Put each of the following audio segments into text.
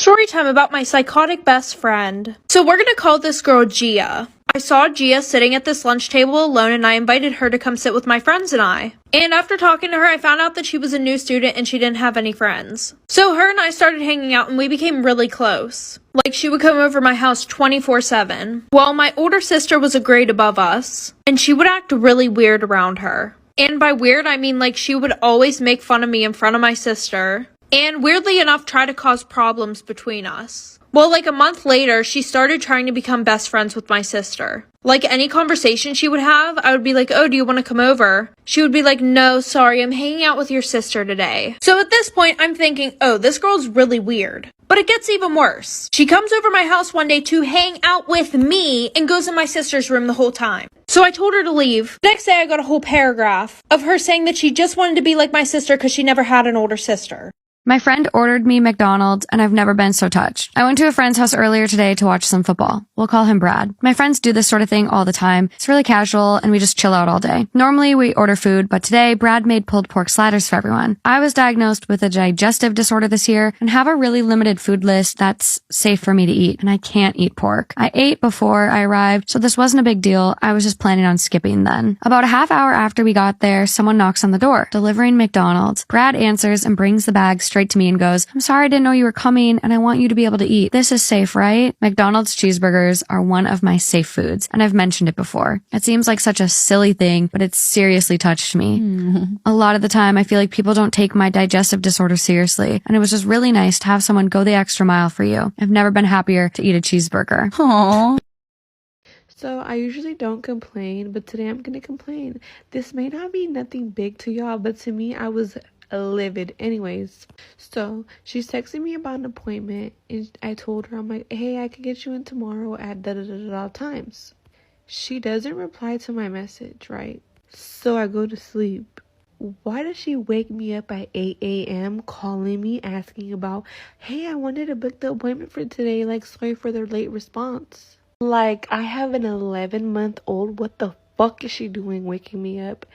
Story time about my psychotic best friend. So we're gonna call this girl Gia. I saw Gia sitting at this lunch table alone and I invited her to come sit with my friends and I. And after talking to her, I found out that she was a new student and she didn't have any friends. So her and I started hanging out and we became really close. Like, she would come over my house 24/7. Well, my older sister was a grade above us and she would act really weird around her. And by weird, I mean like she would always make fun of me in front of my sister. And weirdly enough, try to cause problems between us. Well, like a month later, she started trying to become best friends with my sister. Like any conversation she would have, I would be like, oh, do you want to come over? She would be like, no, sorry, I'm hanging out with your sister today. So at this point, I'm thinking, oh, this girl's really weird. But it gets even worse. She comes over my house one day to hang out with me and goes in my sister's room the whole time. So I told her to leave. The next day, I got a whole paragraph of her saying that she just wanted to be like my sister because she never had an older sister. My friend ordered me McDonald's and I've never been so touched. I went to a friend's house earlier today to watch some football. We'll call him Brad. My friends do this sort of thing all the time. It's really casual and we just chill out all day. Normally we order food, but today Brad made pulled pork sliders for everyone. I was diagnosed with a digestive disorder this year and have a really limited food list that's safe for me to eat, and I can't eat pork. I ate before I arrived, so this wasn't a big deal. I was just planning on skipping then. About a half hour after we got there, someone knocks on the door, delivering McDonald's. Brad answers and brings the bag straight to me and goes, I'm sorry I didn't know you were coming and I want you to be able to eat. This is safe, right? McDonald's cheeseburgers are one of my safe foods and I've mentioned it before. It seems like such a silly thing, but it seriously touched me. A lot of the time I feel like people don't take my digestive disorder seriously, and it was just really nice to have someone go the extra mile for you. I've never been happier to eat a cheeseburger. Aww. So I usually don't complain, but today I'm gonna complain. This may not be nothing big to y'all, but to me, I was livid. Anyways, so she's texting me about an appointment and I told her, I'm like, hey, I could get you in tomorrow at da times. She doesn't reply to my message, right? So I go to sleep. Why does she wake me up at 8 a.m. calling me asking about, hey, I wanted to book the appointment for today, like, sorry for their late response. Like, I have an 11-month-old. What the fuck is she doing waking me up?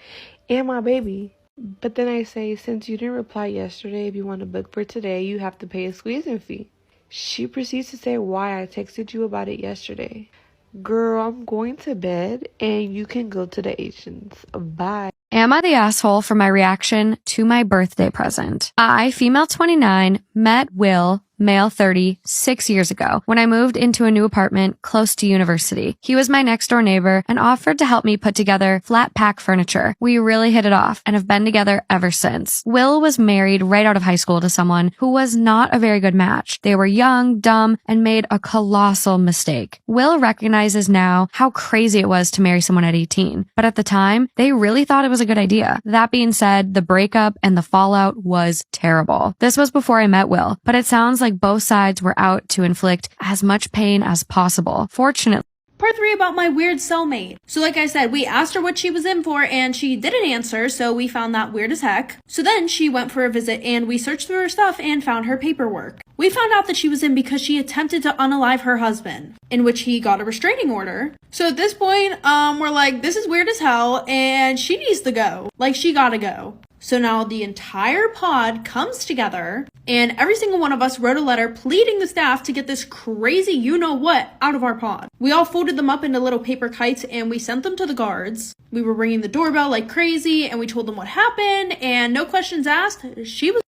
And my baby. But then I say, since you didn't reply yesterday, if you want to book for today, you have to pay a squeezing fee. She proceeds to say why I texted you about it yesterday. Girl, I'm going to bed and you can go to the Asians. Bye. Am I the asshole for my reaction to my birthday present? I, female 29, met Will, male 30, 6 years ago when I moved into a new apartment close to university. He was my next door neighbor and offered to help me put together flat pack furniture. We really hit it off and have been together ever since. Will was married right out of high school to someone who was not a very good match. They were young, dumb, and made a colossal mistake. Will recognizes now how crazy it was to marry someone at 18, but at the time, they really thought it was a good idea. That being said, the breakup and the fallout was terrible. This was before I met Will, but it sounds like both sides were out to inflict as much pain as possible. Fortunately, Part 3 about my weird cellmate. So like I said, we asked her what she was in for and she didn't answer, so we found that weird as heck. So then she went for a visit and we searched through her stuff and found her paperwork. We found out that she was in because she attempted to unalive her husband, in which he got a restraining order. So at this point, we're like, this is weird as hell and she needs to go. Like, she gotta go. So now the entire pod comes together and every single one of us wrote a letter pleading the staff to get this crazy you-know-what out of our pod. We all folded them up into little paper kites and we sent them to the guards. We were ringing the doorbell like crazy and we told them what happened, and no questions asked, she was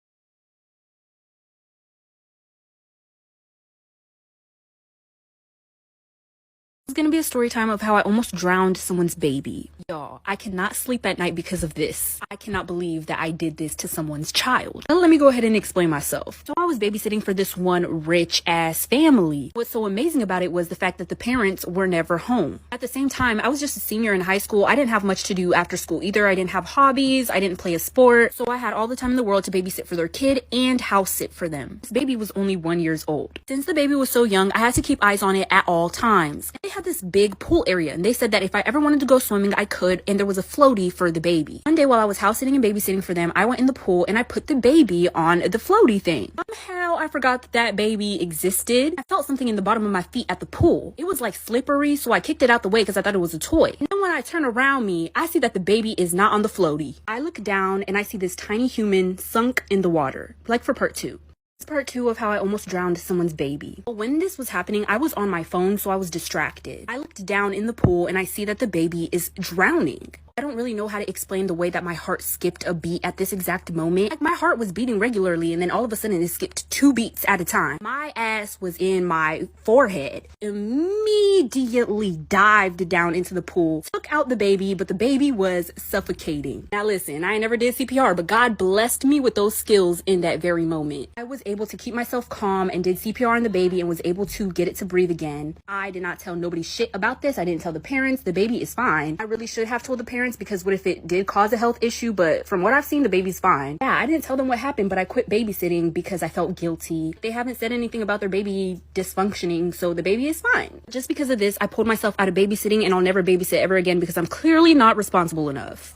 It's gonna be a story time of how I almost drowned someone's baby. Y'all, I cannot sleep at night because of this. I cannot believe that I did this to someone's child. Now, let me go ahead and explain myself. So I was babysitting for this one rich ass family. What's so amazing about it was the fact that the parents were never home. At the same time, I was just a senior in high school. I didn't have much to do after school either. I didn't have hobbies. I didn't play a sport. So I had all the time in the world to babysit for their kid and house sit for them. This baby was only 1 year old. Since the baby was so young, I had to keep eyes on it at all times. They had this big pool area and they said that if I ever wanted to go swimming, I could, and there was a floaty for the baby. One day while I was house sitting and babysitting for them, I went in the pool and I put the baby on the floaty thing. Somehow I forgot that baby existed. I felt something in the bottom of my feet at the pool. It was like slippery, so I kicked it out the way because I thought it was a toy. And then when I turn around me, I see that the baby is not on the floaty. I look down and I see this tiny human sunk in the water. Like for part 2. Part 2 of how I almost drowned someone's baby. When this was happening, I was on my phone, so I was distracted. I looked down in the pool and I see that the baby is drowning. I don't really know how to explain the way that my heart skipped a beat at this exact moment. Like, my heart was beating regularly and then all of a sudden it skipped 2 beats at a time. My ass was in my forehead. Immediately dived down into the pool, took out the baby, but the baby was suffocating. Now listen, I never did CPR, but God blessed me with those skills in that very moment. I was able to keep myself calm and did CPR on the baby and was able to get it to breathe again. I did not tell nobody shit about this. I didn't tell the parents. The baby is fine. I really should have told the parents, because what if it did cause a health issue? But from what I've seen, the baby's fine. Yeah, I didn't tell them what happened, but I quit babysitting because I felt guilty. They haven't said anything about their baby dysfunctioning, so the baby is fine. Just because of this, I pulled myself out of babysitting and I'll never babysit ever again because I'm clearly not responsible enough.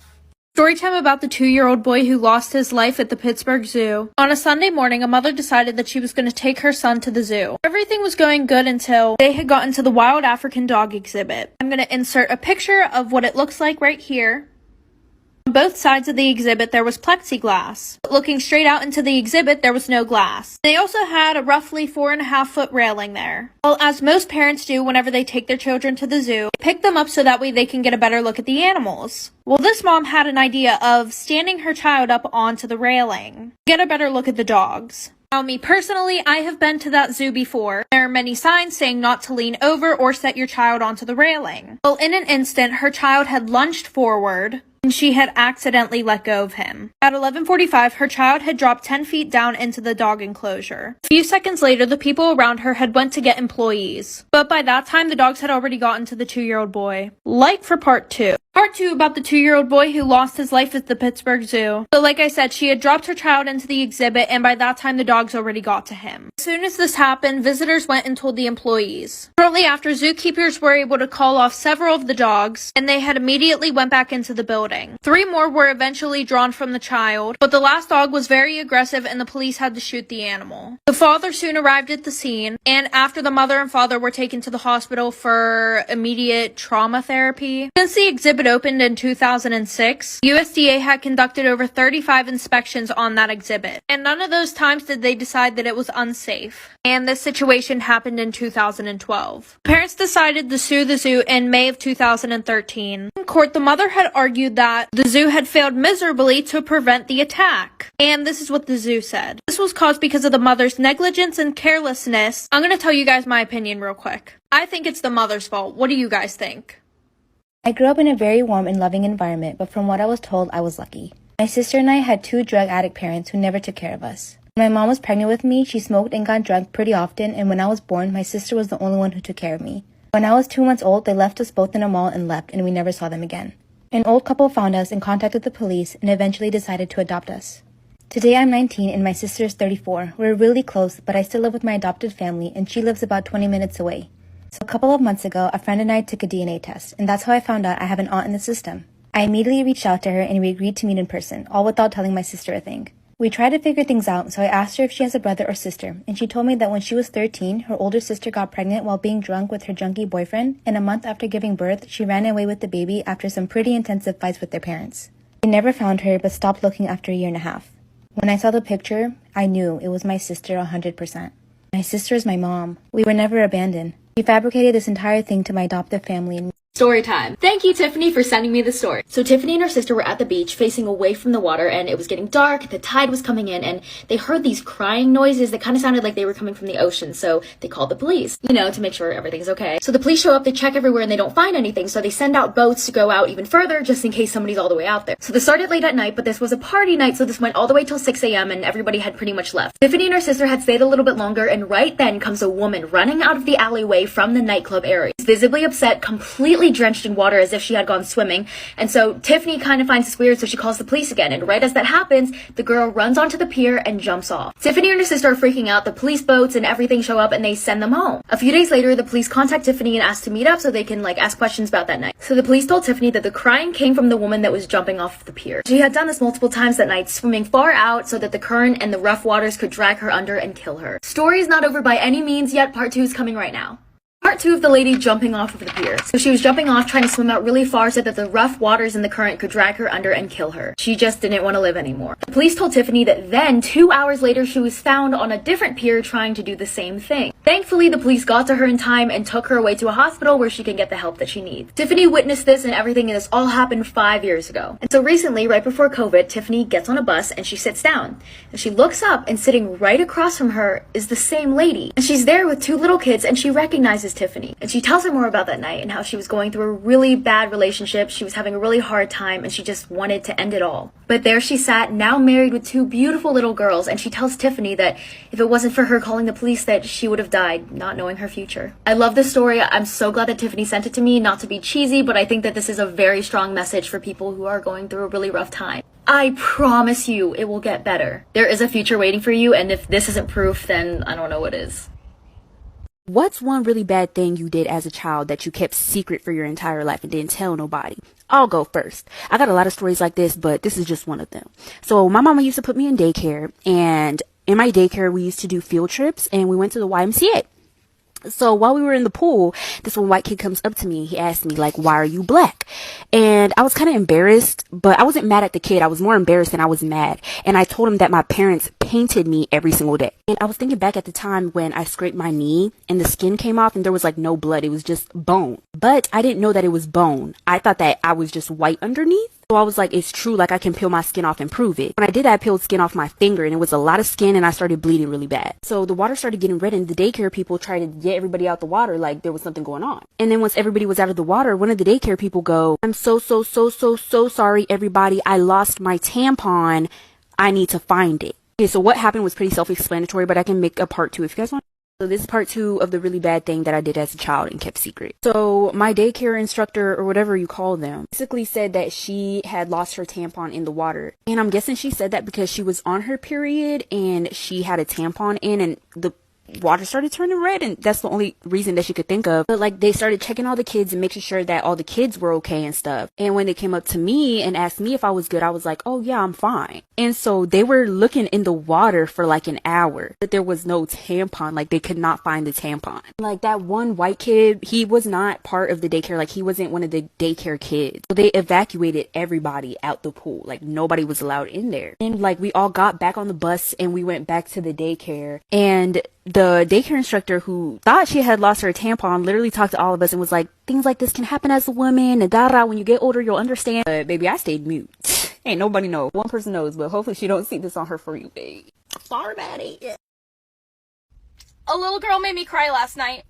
Storytime about the 2-year-old boy who lost his life at the Pittsburgh Zoo. On a Sunday morning, a mother decided that she was going to take her son to the zoo. Everything was going good until they had gotten to the wild African dog exhibit. I'm going to insert a picture of what it looks like right here. On both sides of the exhibit, there was plexiglass. But looking straight out into the exhibit, there was no glass. They also had a roughly 4.5-foot railing there. Well, as most parents do whenever they take their children to the zoo, they pick them up so that way they can get a better look at the animals. Well, this mom had an idea of standing her child up onto the railing, get a better look at the dogs. Now, me personally, I have been to that zoo before. There are many signs saying not to lean over or set your child onto the railing. Well, in an instant, her child had lunged forward, and she had accidentally let go of him. At 11:45, her child had dropped 10 feet down into the dog enclosure. A few seconds later, the people around her had went to get employees. But by that time, the dogs had already gotten to the 2-year-old boy. Like for part 2. Part 2 about the 2-year-old boy who lost his life at the Pittsburgh Zoo. So like I said, she had dropped her child into the exhibit, and by that time the dogs already got to him. As soon as this happened, visitors went and told the employees. Shortly after, zookeepers were able to call off several of the dogs, and they had immediately went back into the building. 3 more were eventually drawn from the child, but the last dog was very aggressive and the police had to shoot the animal. The father soon arrived at the scene, and after the mother and father were taken to the hospital for immediate trauma therapy. Since the exhibit opened in 2006, USDA had conducted over 35 inspections on that exhibit, and none of those times did they decide that it was unsafe. And this situation happened in 2012. Parents decided to sue the zoo in May of 2013. In court, the mother had argued that the zoo had failed miserably to prevent the attack. And this is what the zoo said. This was caused because of the mother's negligence and carelessness. I'm gonna tell you guys my opinion real quick. I think it's the mother's fault. What do you guys think? I grew up in a very warm and loving environment, but from what I was told, I was lucky. My sister and I had 2 drug addict parents who never took care of us. When my mom was pregnant with me, she smoked and got drunk pretty often, and when I was born, my sister was the only one who took care of me. When I was 2 months old, they left us both in a mall and left, and we never saw them again. An old couple found us and contacted the police and eventually decided to adopt us. Today I'm 19 and my sister is 34. We're really close, but I still live with my adopted family and she lives about 20 minutes away. So a couple of months ago, a friend and I took a DNA test, and that's how I found out I have an aunt in the system. I immediately reached out to her and we agreed to meet in person, all without telling my sister a thing. We tried to figure things out, so I asked her if she has a brother or sister, and she told me that when she was 13, her older sister got pregnant while being drunk with her junkie boyfriend, and a month after giving birth, she ran away with the baby after some pretty intensive fights with their parents. They never found her, but stopped looking after a year and a half. When I saw the picture, I knew it was my sister 100%. My sister is my mom. We were never abandoned. She fabricated this entire thing to my adoptive family and Story time. Thank you, Tiffany, for sending me the story. So Tiffany and her sister were at the beach facing away from the water, and it was getting dark, the tide was coming in, and they heard these crying noises that kind of sounded like they were coming from the ocean, so they called the police, to make sure everything's okay. So the police show up, they check everywhere, and they don't find anything, so they send out boats to go out even further, just in case somebody's all the way out there. So this started late at night, but this was a party night, so this went all the way till 6 a.m., and everybody had pretty much left. Tiffany and her sister had stayed a little bit longer, and right then comes a woman running out of the alleyway from the nightclub area. She's visibly upset, completely drenched in water as if she had gone swimming, and so Tiffany kind of finds this weird, so she calls the police again, and right as that happens, the girl runs onto the pier and jumps off. Tiffany and her sister are freaking out, the police boats and everything show up and they send them home. A few days later, the police contact Tiffany and ask to meet up so they can ask questions about that night. So the police told Tiffany that the crying came from the woman that was jumping off the pier. She had done this multiple times that night, swimming far out so that the current and the rough waters could drag her under and kill her. Story is not over by any means yet, part 2 is coming right now. Part 2 of the lady jumping off of the pier. So she was jumping off, trying to swim out really far so that the rough waters in the current could drag her under and kill her. She just didn't want to live anymore. The police told Tiffany that then 2 hours later she was found on a different pier trying to do the same thing. Thankfully, the police got to her in time and took her away to a hospital where she can get the help that she needs. Tiffany witnessed this and everything, and this all happened 5 years ago. And so recently, right before COVID, Tiffany gets on a bus and she sits down. And she looks up, and sitting right across from her is the same lady. And she's there with 2 little kids, and she recognizes Tiffany. And she tells her more about that night and how she was going through a really bad relationship. She was having a really hard time and she just wanted to end it all. But there she sat, now married with 2 beautiful little girls, and she tells Tiffany that if it wasn't for her calling the police, that she would have died, not knowing her future. I love this story. I'm so glad that Tiffany sent it to me, not to be cheesy, but I think that this is a very strong message for people who are going through a really rough time. I promise you it will get better. There is a future waiting for you, and if this isn't proof, then I don't know what is. What's one really bad thing you did as a child that you kept secret for your entire life and didn't tell nobody? I'll go first. I got a lot of stories like this, but this is just one of them. So my mama used to put me in daycare, and in my daycare we used to do field trips, and we went to the YMCA. So while we were in the pool, this one white kid comes up to me. He asked me, like, why are you black? And I was kind of embarrassed, but I wasn't mad at the kid. I was more embarrassed than I was mad. And I told him that my parents painted me every single day. And I was thinking back at the time when I scraped my knee and the skin came off and there was like no blood. It was just bone. But I didn't know that it was bone. I thought that I was just white underneath. So I was like, it's true, like I can peel my skin off and prove it. When I did that, I peeled skin off my finger and it was a lot of skin and I started bleeding really bad. So the water started getting red and the daycare people tried to get everybody out the water like there was something going on. And then once everybody was out of the water, one of the daycare people go, I'm so sorry, everybody. I lost my tampon. I need to find it. Okay, so what happened was pretty self-explanatory, but I can make a part 2 if you guys want. So this is part 2 of the really bad thing that I did as a child and kept secret. So my daycare instructor, or whatever you call them, basically said that she had lost her tampon in the water. And I'm guessing she said that because she was on her period and she had a tampon in and the water started turning red, and that's the only reason that she could think of. But like they started checking all the kids and making sure that all the kids were okay and stuff. And when they came up to me and asked me if I was good, I was like, oh yeah, I'm fine. And so they were looking in the water for like an hour, but there was no tampon. Like they could not find the tampon. Like that one white kid, he was not part of the daycare. Like he wasn't one of the daycare kids. So they evacuated everybody out the pool. Like nobody was allowed in there. And like we all got back on the bus and we went back to the daycare, and the daycare instructor, who thought she had lost her tampon, literally talked to all of us and was like, things like this can happen as a woman, and when you get older, you'll understand. But baby, I stayed mute. Ain't nobody know. One person knows, but hopefully she don't see this on her For You page. Sorry about it. A little girl made me cry last night.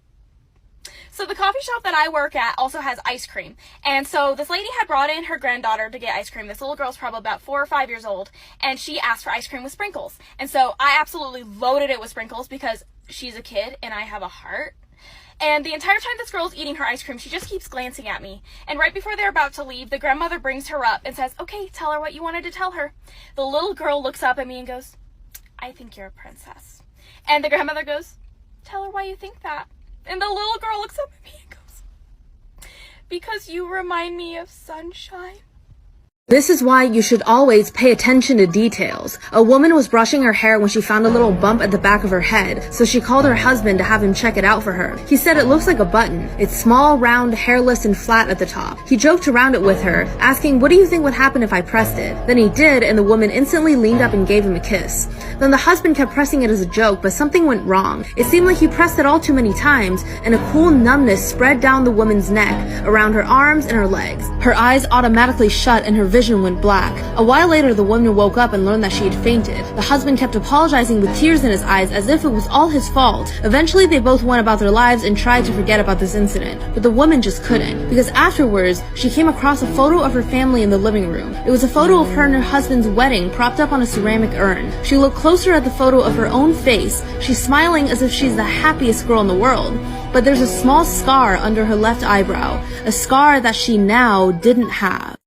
So the coffee shop that I work at also has ice cream. And so this lady had brought in her granddaughter to get ice cream. This little girl's probably about 4 or 5 years old. And she asked for ice cream with sprinkles. And so I absolutely loaded it with sprinkles because she's a kid and I have a heart. And the entire time this girl's eating her ice cream, she just keeps glancing at me. And right before they're about to leave, the grandmother brings her up and says, okay, tell her what you wanted to tell her. The little girl looks up at me and goes, I think you're a princess. And the grandmother goes, tell her why you think that. And the little girl looks up at me and goes, because you remind me of sunshine. This is why you should always pay attention to details. A woman was brushing her hair when she found a little bump at the back of her head, so she called her husband to have him check it out for her. He said it looks like a button. It's small, round, hairless, and flat at the top. He joked around it with her, asking, what do you think would happen if I pressed it? Then he did, and the woman instantly leaned up and gave him a kiss. Then the husband kept pressing it as a joke, but something went wrong. It seemed like he pressed it all too many times, and a cool numbness spread down the woman's neck, around her arms and her legs. Her eyes automatically shut and her vision went black. A while later, the woman woke up and learned that she had fainted. The husband kept apologizing with tears in his eyes as if it was all his fault. Eventually, they both went about their lives and tried to forget about this incident, but the woman just couldn't, because afterwards, she came across a photo of her family in the living room. It was a photo of her and her husband's wedding propped up on a ceramic urn. She looked closer at the photo of her own face. She's smiling as if she's the happiest girl in the world, but there's a small scar under her left eyebrow, a scar that she now didn't have.